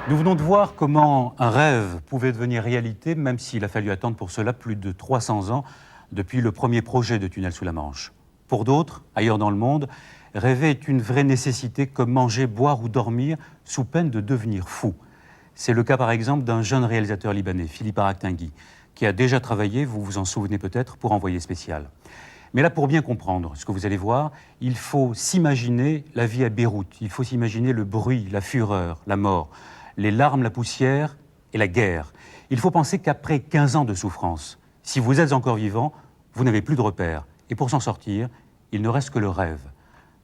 Nous venons de voir comment un rêve pouvait devenir réalité, même s'il a fallu attendre pour cela plus de 300 ans depuis le premier projet de tunnel sous la Manche. Pour d'autres, ailleurs dans le monde, rêver est une vraie nécessité comme manger, boire ou dormir sous peine de devenir fou. C'est le cas par exemple d'un jeune réalisateur libanais, Philippe Araktingui, qui a déjà travaillé, vous vous en souvenez peut-être, pour Envoyé spécial. Mais là, pour bien comprendre ce que vous allez voir, il faut s'imaginer la vie à Beyrouth, il faut s'imaginer le bruit, la fureur, la mort, les larmes, la poussière et la guerre. Il faut penser qu'après 15 ans de souffrance, si vous êtes encore vivant, vous n'avez plus de repères. Et pour s'en sortir, il ne reste que le rêve.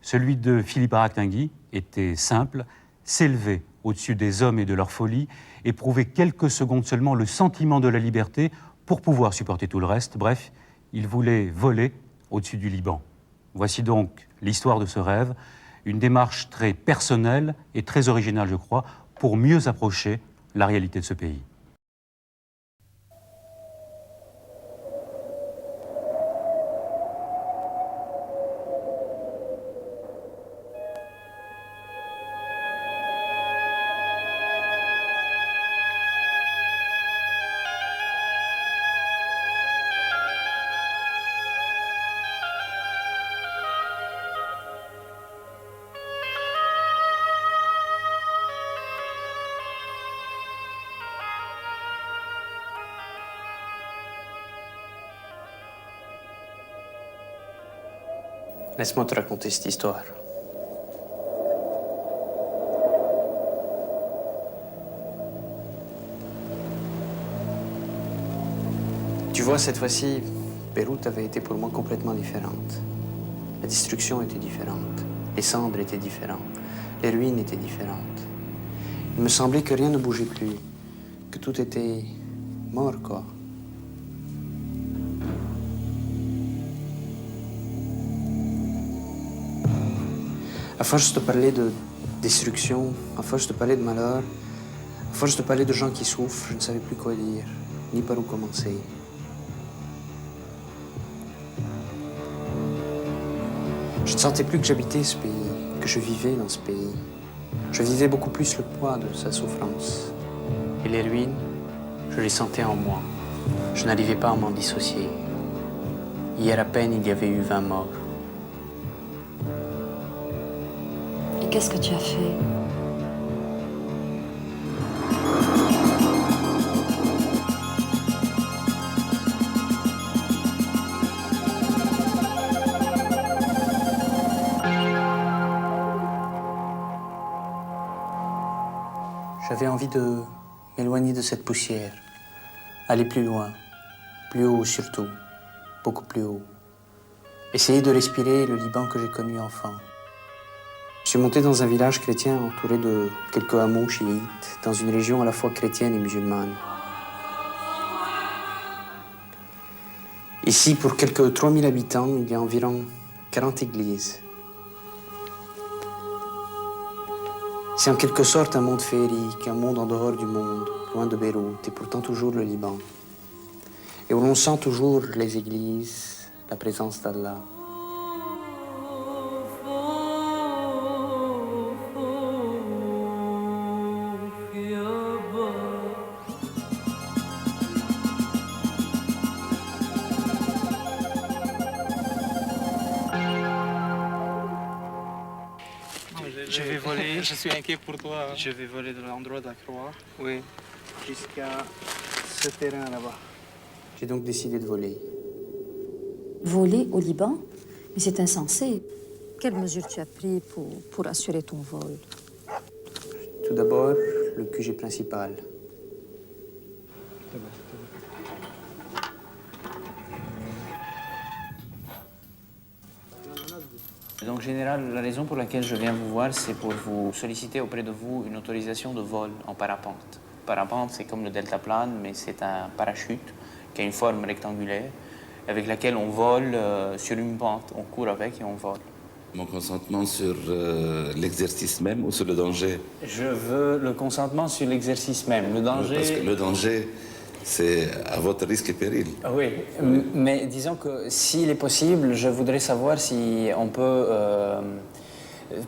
Celui de Philippe Araktingui était simple, s'élever au-dessus des hommes et de leur folie, éprouver quelques secondes seulement le sentiment de la liberté pour pouvoir supporter tout le reste. Bref, il voulait voler au-dessus du Liban. Voici donc l'histoire de ce rêve, une démarche très personnelle et très originale, je crois, pour mieux approcher la réalité de ce pays. Laisse-moi te raconter cette histoire. Tu vois, cette fois-ci, Beyrouth avait été pour moi complètement différente. La destruction était différente, les cendres étaient différentes, les ruines étaient différentes. Il me semblait que rien ne bougeait plus, que tout était mort, quoi. À force de parler de destruction, à force de parler de malheur, à force de parler de gens qui souffrent, je ne savais plus quoi dire, ni par où commencer. Je ne sentais plus que j'habitais ce pays, que je vivais dans ce pays. Je vivais beaucoup plus le poids de sa souffrance. Et les ruines, je les sentais en moi. Je n'arrivais pas à m'en dissocier. Hier à peine, il y avait eu 20 morts. Qu'est-ce que tu as fait? J'avais envie de m'éloigner de cette poussière, aller plus loin, plus haut surtout, beaucoup plus haut. Essayer de respirer le Liban que j'ai connu enfant. Je suis monté dans un village chrétien entouré de quelques hameaux chiites, dans une région à la fois chrétienne et musulmane. Ici, pour quelques 3000 habitants, il y a environ 40 églises. C'est en quelque sorte un monde féerique, un monde en dehors du monde, loin de Beyrouth, et pourtant toujours le Liban. Et où l'on sent toujours les églises, la présence d'Allah. Je vais voler. Je suis inquiet pour toi. Je vais voler de l'endroit de la croix. Oui. Jusqu'à ce terrain là-bas. J'ai donc décidé de voler. Voler au Liban? Mais c'est insensé. Quelles mesures tu as prises pour assurer ton vol? Tout d'abord, le QG principal. Donc, général, la raison pour laquelle je viens vous voir, c'est pour vous solliciter auprès de vous une autorisation de vol en parapente. Parapente, c'est comme le deltaplane, mais c'est un parachute qui a une forme rectangulaire, avec laquelle on vole sur une pente. On court avec et on vole. Mon consentement sur l'exercice même ou sur le danger? Je veux le consentement sur l'exercice même. Le danger... Parce que le danger, c'est à votre risque et péril. Oui, mais disons que s'il est possible, je voudrais savoir si on peut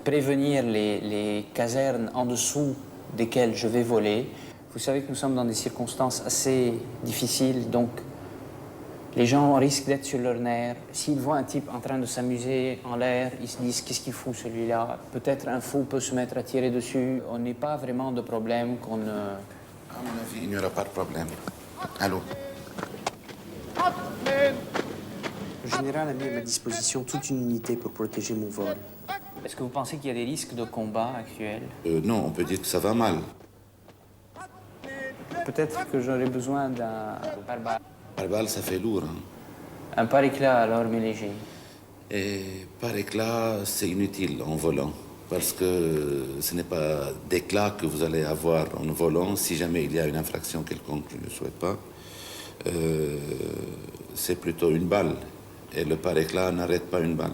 prévenir les casernes en dessous desquels je vais voler. Vous savez que nous sommes dans des circonstances assez difficiles, donc les gens risquent d'être sur leurs nerfs. S'ils voient un type en train de s'amuser en l'air, ils se disent « qu'est-ce qu'il fout celui-là ?» Peut-être un fou peut se mettre à tirer dessus. On n'est pas vraiment de problème qu'on ne... À mon avis, il n'y aura pas de problème. Allô? Le général a mis à ma disposition toute une unité pour protéger mon vol. Est-ce que vous pensez qu'il y a des risques de combat actuels? Non, on peut dire que ça va mal. Peut-être que j'aurais besoin d'un pare-balles. Par balle, ça fait lourd. Hein? Un pare-éclat alors, mais léger. Et par éclat, c'est inutile en volant. Parce que ce n'est pas d'éclat que vous allez avoir en volant si jamais il y a une infraction quelconque, je ne le souhaite pas. C'est plutôt une balle. Et le par-éclat n'arrête pas une balle.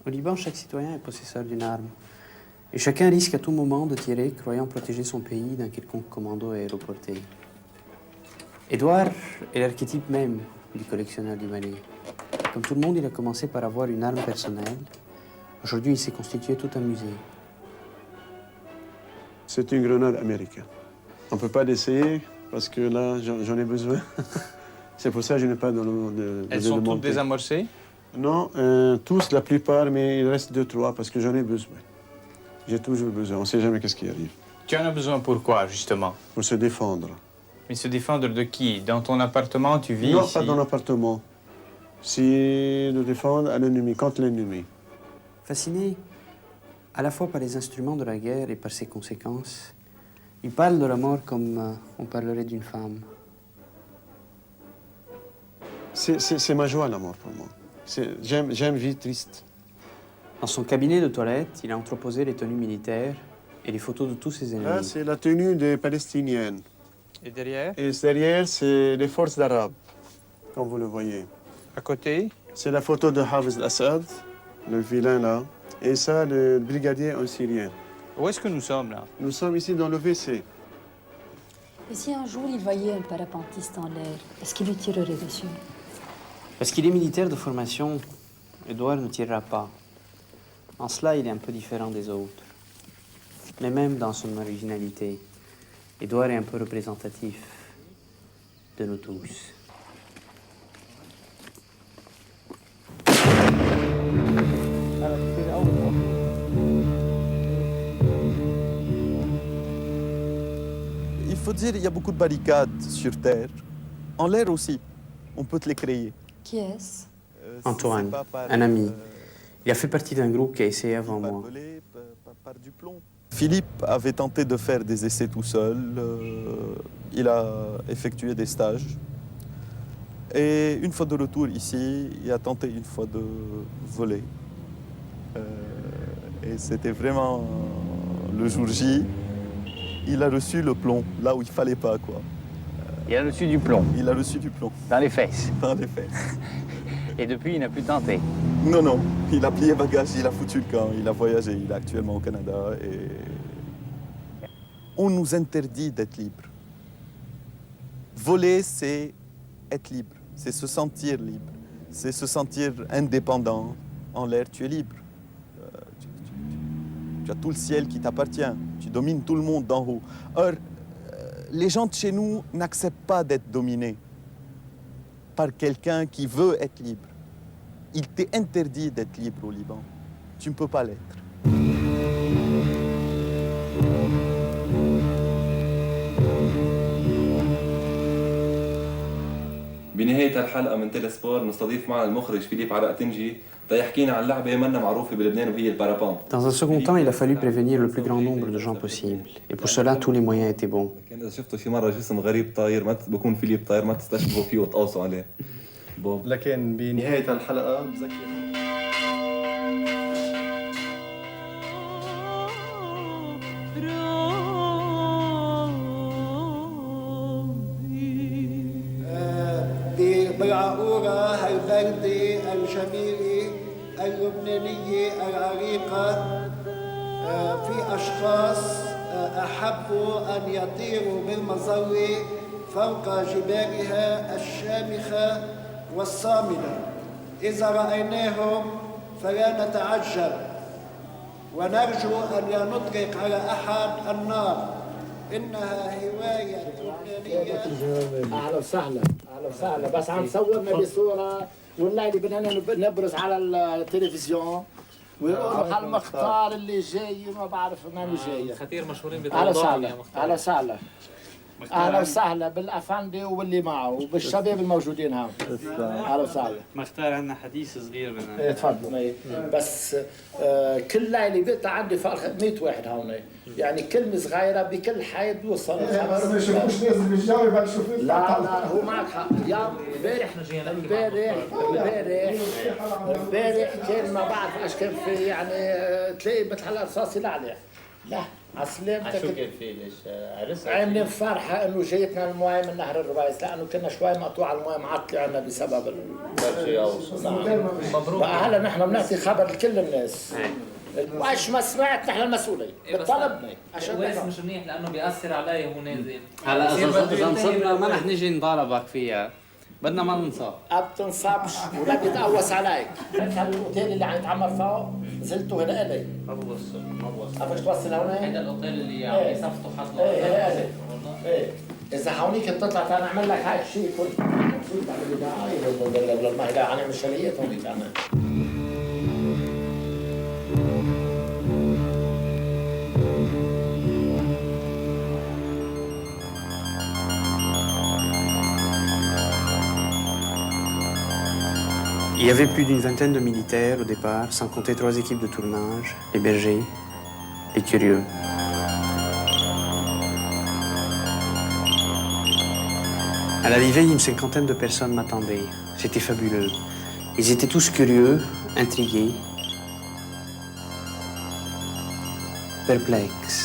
Au Liban, chaque citoyen est possesseur d'une arme. Et chacun risque à tout moment de tirer, croyant protéger son pays d'un quelconque commando aéroporté. Édouard est l'archétype même du collectionneur libanais. Comme tout le monde, il a commencé par avoir une arme personnelle. Aujourd'hui, il s'est constitué tout un musée. C'est une grenade américaine. On ne peut pas l'essayer parce que là, j'en ai besoin. C'est pour ça que je n'ai pas de Elles sont toutes désamorcées? Non, tous, la plupart, mais il reste 2-3 parce que j'en ai besoin. J'ai toujours besoin, on ne sait jamais qu'est-ce qui arrive. Tu en as besoin pourquoi, justement? Pour se défendre. Mais se défendre de qui? Dans ton appartement, tu vis Non, ici? pas dans l'appartement. C'est de défendre à l'ennemi, contre l'ennemi. Fasciné à la fois par les instruments de la guerre et par ses conséquences, il parle de la mort comme on parlerait d'une femme. C'est ma joie, la mort, pour moi. J'aime vie triste. Dans son cabinet de toilette, il a entreposé les tenues militaires et les photos de tous ses ennemis. Là, c'est la tenue des Palestiniennes. Et derrière? Et derrière, c'est les forces d'Arabes, comme vous le voyez. À côté? C'est la photo de Hafez al-Assad, le vilain là. Et ça, le brigadier en syrien. Où est-ce que nous sommes, là? Nous sommes ici dans le WC. Et si un jour il voyait un parapentiste en l'air, est-ce qu'il lui tirerait dessus? Parce qu'il est militaire de formation, Édouard ne tirera pas. En cela, il est un peu différent des autres. Mais même dans son originalité, Édouard est un peu représentatif de nous tous. Il faut dire qu'il y a beaucoup de barricades sur Terre. En l'air aussi, on peut te les créer. Qui est-ce? Antoine, un ami. Il a fait partie d'un groupe qui a essayé avant moi. Par du plomb. Philippe avait tenté de faire des essais tout seul. Il a effectué des stages. Et une fois de retour ici, il a tenté une fois de voler. Et c'était vraiment le jour J. Il a reçu le plomb, là où il fallait pas, quoi. Il a reçu du plomb Il a reçu du plomb, dans les fesses. dans les fesses. Et depuis, il n'a plus tenté. Non, non, il a plié bagage, il a foutu le camp, il a voyagé, il est actuellement au Canada et... On nous interdit d'être libre. Voler, c'est être libre, c'est se sentir libre, c'est se sentir indépendant. En l'air, tu es libre. Tu as tout le ciel qui t'appartient, tu domines tout le monde d'en haut. Or, les gens de chez nous n'acceptent pas d'être dominés par quelqu'un qui veut être libre. Il t'est interdit d'être libre au Liban. Tu ne peux pas l'être. بنهاية الحلقة من تيلسبور نستضيف معنا المخرج فيليب عراق تنجي تيحكينا عن لعبة منا معروفة بلبنان وهي البارابامب. Dans un second temps, il a fallu prévenir le plus grand nombre de gens possible. Et pour cela, tous les moyens étaient bons. لكن إذا شفتوا شي مرة جسم غريب طاير ما بكون فيليب طاير ما تستشبهوا فيه وتقوصوا عليه. بوب. لكن بنهاية الحلقة بذكر بالعقورة البردة الجميلة اللبنانية العريقة في أشخاص أحبوا أن يطيروا بالمظلة فوق جبالها الشامخة والصامدة. إذا رأيناهم فلا نتعجب ونرجو أن لا نطلق على أحد النار. إنها هواية لبنانية. أهلا وسهلا أهلا وسهلا، بس عم صورنا بصورة والليلة بدنا نبرز على التلفزيون ويقولوا على المختار اللي جاي ما بعرف ماني جاي. خطير مشهورين أهلا وسهلا أهلا وسهلا اهلا وسهلا بالافندي واللي معه وبالشباب الموجودين هون. اهلا وسهلا. مختار عندنا حديث صغير بدنا تفضلوا. بس كل ليله بيقطع عندي فرق 100 واحد هون، يعني كلمه صغيره بكل حي بيوصل. بس ما يشوفوش لازم يجاوب على شوفوا. لا هو معك حق. اليوم امبارح كان ما بعرف ايش كان في، يعني تلاقي مثل هالرصاص يلعلع. لا عسلامتك. شو كان في ليش عرس؟ عاملين فرحة انه جايتنا المويه من نهر الربايس، لانه كنا شوي مقطوع المويه معطلة عنا بسبب مبروك. هلا نحن بنعطي خبر لكل الناس. وايش ما سمعت نحن المسؤولين بطلبنا. ويس مش منيح لانه بيأثر علي هو نازل. هلا اذا نصبنا ما رح نجي نضاربك فيها، بدنا ما ننصاب. ما بتنصبش ولا بيتقوس عليك. الاوتيل اللي عم يتعمر فوق نزلته هنا الي. ما بوصل عرفت توصل هون؟ هذا الاوتيل اللي عم يصفطوا حط له. ايه اذا هونيك بتطلع تعال نعمل لك هاي الشيء كله. نسيت على البداية ما هي على مشاريات هونيك انا. Il y avait plus d'une vingtaine de militaires au départ, sans compter 3 équipes de tournage, les bergers, les curieux. À l'arrivée, une cinquantaine de personnes m'attendaient. C'était fabuleux. Ils étaient tous curieux, intrigués, perplexes.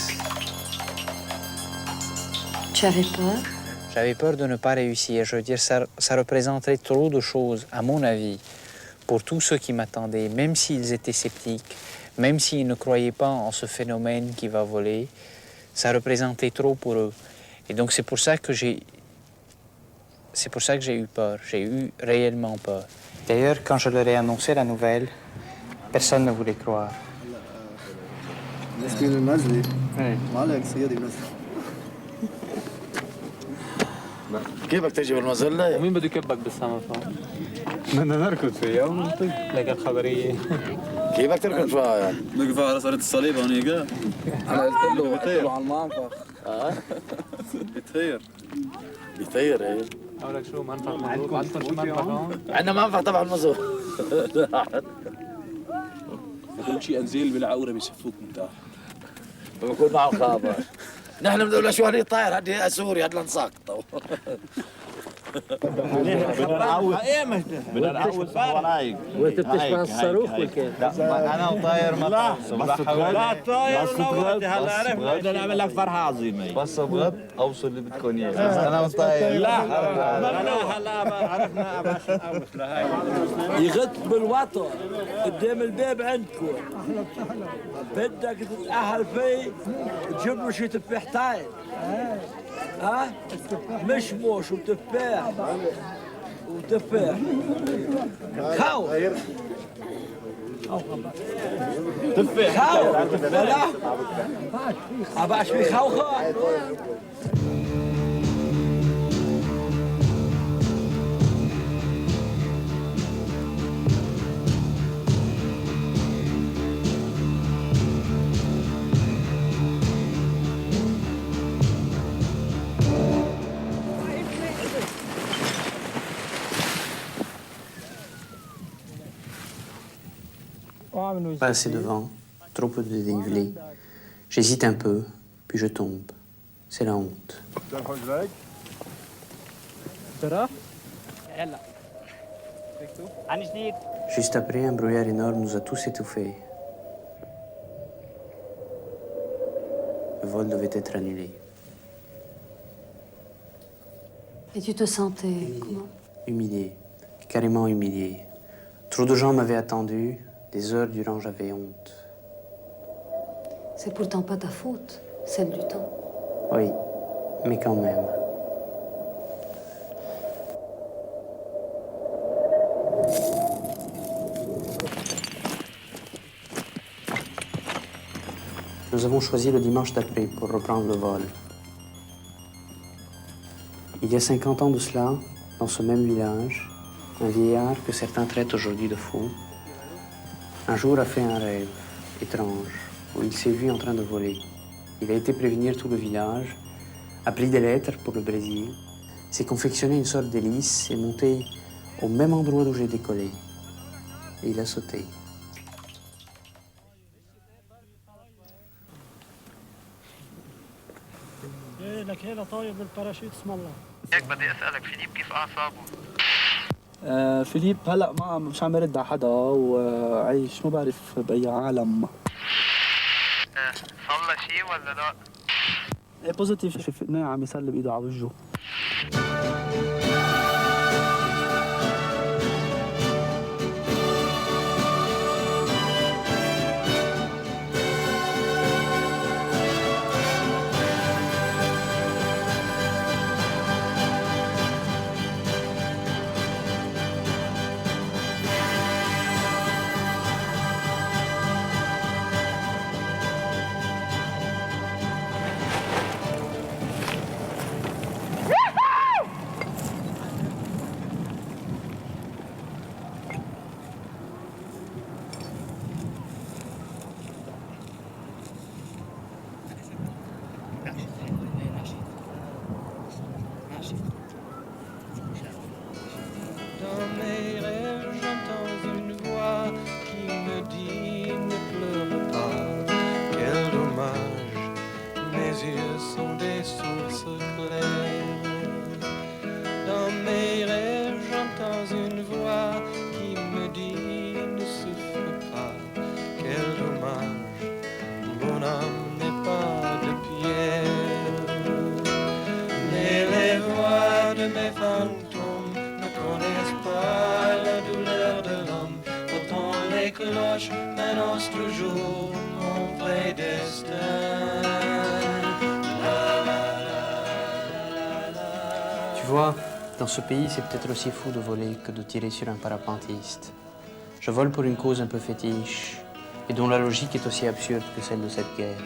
Tu avais peur? J'avais peur de ne pas réussir. Je veux dire, ça représenterait trop de choses, à mon avis, pour tous ceux qui m'attendaient, même s'ils étaient sceptiques, même s'ils ne croyaient pas en ce phénomène qui va voler, ça représentait trop pour eux. Et donc c'est pour ça que j'ai eu peur. J'ai eu réellement peur. D'ailleurs, quand je leur ai annoncé la nouvelle, personne ne voulait croire. كيفك تجي بالمظلة؟ ومين بده يكبك بالسما فوق؟ بدنا نركض فيها ونطير لك الخبرية. كيفك تركض فيها يعني؟ نقف على صارت الصليب هونيك. انا قلت له على المنفخ. بيطير ايه؟ اقول لك شو منفخ مضروب؟ عندكم شو منفخ هون؟ عندنا منفخ تبع المزور. كل شيء انزيل بالعوره بيشفوك من تحت. بكون معه خابر. نحن بدنا شو هني طاير هدي سوري هدي لنساقط. بدنا نعوض ورايك. وانت بتشبه الصاروخ والكيف؟ انا وطاير ما لا طاير بدنا نعمل لك فرحه عظيمه. بس ابغى اوصل اللي بدكم اياه. بس انا وطاير لا هلا عرفنا باش نقوس لهي. يغط بالوطن قدام الباب عندكم. بدك تتأهل فيه تجيب له شي تفاحتين. ها؟ مشمش وتفاح وتفاح. خاو تفاح خاو لا أباش في خوخة. Pas assez de vent, trop peu de dénivelé. J'hésite un peu, puis je tombe. C'est la honte. Juste après, un brouillard énorme nous a tous étouffés. Le vol devait être annulé. Et tu te sentais comment? Humilié, carrément humilié. Trop de gens m'avaient attendu, des heures durant j'avais honte. C'est pourtant pas ta faute, celle du temps. Oui, mais quand même. Nous avons choisi le dimanche d'après pour reprendre le vol. Il y a 50 ans de cela, dans ce même village, un vieillard que certains traitent aujourd'hui de fou, un jour a fait un rêve étrange où il s'est vu en train de voler. Il a été prévenir tout le village, a pris des lettres pour le Brésil, s'est confectionné une sorte d'hélice et monté au même endroit d'où j'ai décollé. Et il a sauté. لك هنا طاير بالباراشوت اسم الله. هيك بدي اسالك فيليب كيف اعصابه؟ فيليب هلا ما مش عم يرد على حدا وعايش ما بعرف باي عالم. صار له شيء ولا لا؟ ايه بوزيتيف، شفناه عم يسلم ايده على وجهه. Tu vois, dans ce pays, c'est peut-être aussi fou de voler que de tirer sur un parapentiste. Je vole pour une cause un peu fétiche et dont la logique est aussi absurde que celle de cette guerre.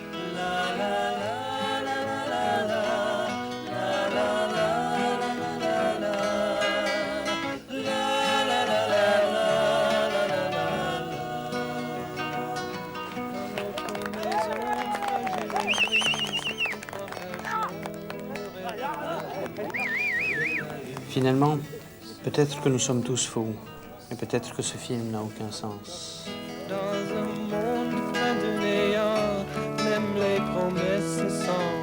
Finalement, peut-être que nous sommes tous fous, et peut-être que ce film n'a aucun sens. Dans un monde plein de néant, même les promesses sont